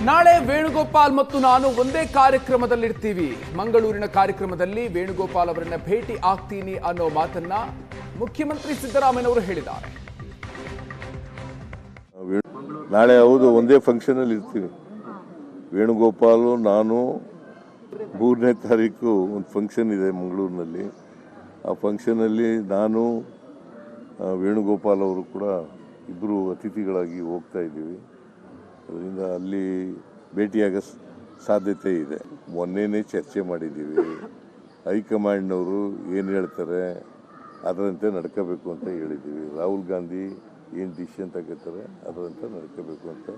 ನಾಳೆ ವೇಣುಗೋಪಾಲ್ ಮತ್ತು ನಾನು ಒಂದೇ ಕಾರ್ಯಕ್ರಮದಲ್ಲಿರ್ತೀವಿ. ಮಂಗಳೂರಿನ ಕಾರ್ಯಕ್ರಮದಲ್ಲಿ ವೇಣುಗೋಪಾಲ್ ಅವರನ್ನ ಭೇಟಿ ಆಗ್ತೀನಿ ಅನ್ನೋ ಮಾತನ್ನ ಮುಖ್ಯಮಂತ್ರಿ ಸಿದ್ದರಾಮಯ್ಯನವರು ಹೇಳಿದ್ದಾರೆ. ನಾಳೆ ಹೌದು ಒಂದೇ ಫಂಕ್ಷನ್ ಅಲ್ಲಿ ಇರ್ತೀವಿ. ವೇಣುಗೋಪಾಲ್ ನಾನು 3ನೇ ತಾರೀಕು ಒಂದು ಫಂಕ್ಷನ್ ಇದೆ ಮಂಗಳೂರಿನಲ್ಲಿ. ಆ ಫಂಕ್ಷನಲ್ಲಿ ನಾನು ವೇಣುಗೋಪಾಲ್ ಅವರು ಕೂಡ ಇಬ್ಬರು ಅತಿಥಿಗಳಾಗಿ ಹೋಗ್ತಾ ಇದ್ದೀವಿ. ಅದರಿಂದ ಅಲ್ಲಿ ಭೇಟಿಯಾಗೋ ಸಾಧ್ಯತೆ ಇದೆ. ಮೊನ್ನೆನೇ ಚರ್ಚೆ ಮಾಡಿದ್ದೀವಿ. ಹೈಕಮಾಂಡ್ನವರು ಏನು ಹೇಳ್ತಾರೆ ಅದರಂತೆ ನಡ್ಕೋಬೇಕು ಅಂತ ಹೇಳಿದ್ದೀವಿ. ರಾಹುಲ್ ಗಾಂಧಿ ಏನು ಡಿಸಿಷನ್ ತಗೋತಾರೆ ಅದರಂತೆ ನಡ್ಕೋಬೇಕು ಅಂತ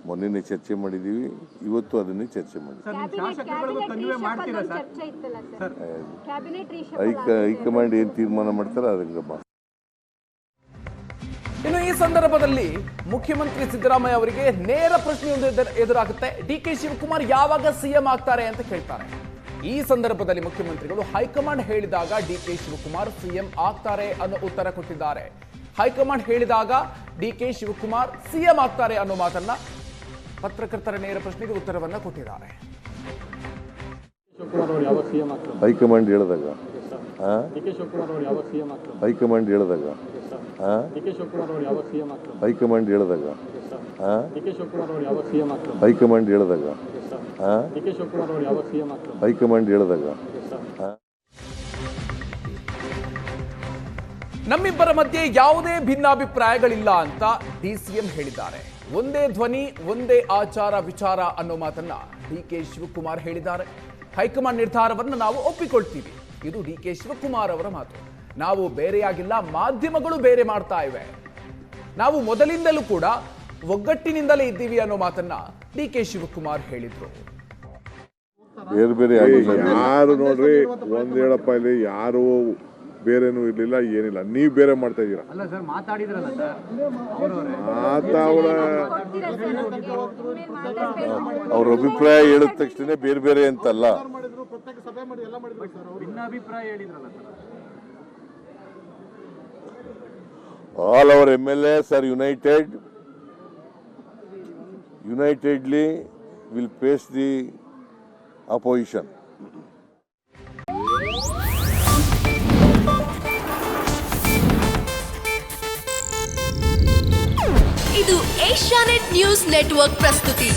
ಮೊನ್ನೆನೇ ಚರ್ಚೆ ಮಾಡಿದ್ದೀವಿ. ಇವತ್ತು ಅದನ್ನೇ ಚರ್ಚೆ ಮಾಡಿದ್ದೀವಿ. ಹೈಕಮಾಂಡ್ ಏನು ತೀರ್ಮಾನ ಮಾಡ್ತಾರೆ ಅದಕ್ಕೆ. ಇನ್ನು ಈ ಸಂದರ್ಭದಲ್ಲಿ ಮುಖ್ಯಮಂತ್ರಿ ಸಿದ್ದರಾಮಯ್ಯ ಅವರಿಗೆ ನೇರ ಪ್ರಶ್ನೆಯೊಂದು ಎದುರಾಗುತ್ತೆ. ಡಿಕೆ ಶಿವಕುಮಾರ್ ಯಾವಾಗ ಸಿಎಂ ಆಗ್ತಾರೆ ಅಂತ ಕೇಳ್ತಾರೆ. ಈ ಸಂದರ್ಭದಲ್ಲಿ ಮುಖ್ಯಮಂತ್ರಿಗಳು ಹೈಕಮಾಂಡ್ ಹೇಳಿದಾಗ ಡಿಕೆ ಶಿವಕುಮಾರ್ ಸಿಎಂ ಆಗ್ತಾರೆ ಅನ್ನೋ ಉತ್ತರ ಕೊಟ್ಟಿದ್ದಾರೆ. ಹೈಕಮಾಂಡ್ ಹೇಳಿದಾಗ ಡಿಕೆ ಶಿವಕುಮಾರ್ ಸಿಎಂ ಆಗ್ತಾರೆ ಅನ್ನೋ ಮಾತನ್ನ ಪತ್ರಕರ್ತರ ನೇರ ಪ್ರಶ್ನೆಗೆ ಉತ್ತರವನ್ನ ಕೊಟ್ಟಿದ್ದಾರೆ. ಹೈಕಮಾಂಡ್ ಹೇಳಿದಾಗ ಹೈಕಮಾಂಡ್ ಹೇಳಿದಾಗ ಹೈಕಮಾಂಡ್ ಹೇಳಿದಾಗ ಹೈಕಮಾಂಡ್ ಹೇಳಿದಾಗ ಹೈಕಮಾಂಡ್ ಹೇಳಿದಾಗ ನಮ್ಮಿಬ್ಬರ ಮಧ್ಯೆ ಯಾವುದೇ ಭಿನ್ನಾಭಿಪ್ರಾಯಗಳಿಲ್ಲ ಅಂತ ಡಿಸಿಎಂ ಹೇಳಿದ್ದಾರೆ. ಒಂದೇ ಧ್ವನಿ ಒಂದೇ ಆಚಾರ ವಿಚಾರ ಅನ್ನೋ ಮಾತನ್ನ ಡಿಕೆ ಶಿವಕುಮಾರ್ ಹೇಳಿದ್ದಾರೆ. ಹೈಕಮಾಂಡ್ ನಿರ್ಧಾರವನ್ನು ನಾವು ಒಪ್ಪಿಕೊಳ್ತೀವಿ. ಇದು ಡಿಕೆ ಶಿವಕುಮಾರ್ ಅವರ ಮಾತು. ನಾವು ಬೇರೆಯಾಗಿಲ್ಲ, ಮಾಧ್ಯಮಗಳು ಬೇರೆ ಮಾಡ್ತಾ ಇವೆ. ನಾವು ಮೊದಲಿಂದಲೂ ಕೂಡ ಒಗ್ಗಟ್ಟಿನಿಂದಲೇ ಇದ್ದೀವಿ ಅನ್ನೋ ಮಾತನ್ನ ಡಿಕೆ ಶಿವಕುಮಾರ್ ಹೇಳಿದ್ರು. ಬೇರೆ ಬೇರೆ ಯಾರು ನೋಡ್ರಿ ಒಂದ್ ಹೇಳಪ್ಪ, ಇಲ್ಲಿ ಯಾರು ಬೇರೆನೂ ಇರ್ಲಿಲ್ಲ, ಏನಿಲ್ಲ. ನೀವು ಬೇರೆ ಮಾಡ್ತಾ ಇದ್ದೀರಾ. ಅವ್ರ ಅಭಿಪ್ರಾಯ ಹೇಳಿದ ತಕ್ಷಣ ಬೇರೆ ಬೇರೆ ಅಂತಲ್ಲ. All our MLAs are united. Unitedly will face the opposition. ಇದು ಏಷ್ಯಾನೆಟ್ ನ್ಯೂಸ್ ನೆಟ್ವರ್ಕ್ ಪ್ರಸ್ತುತಿ.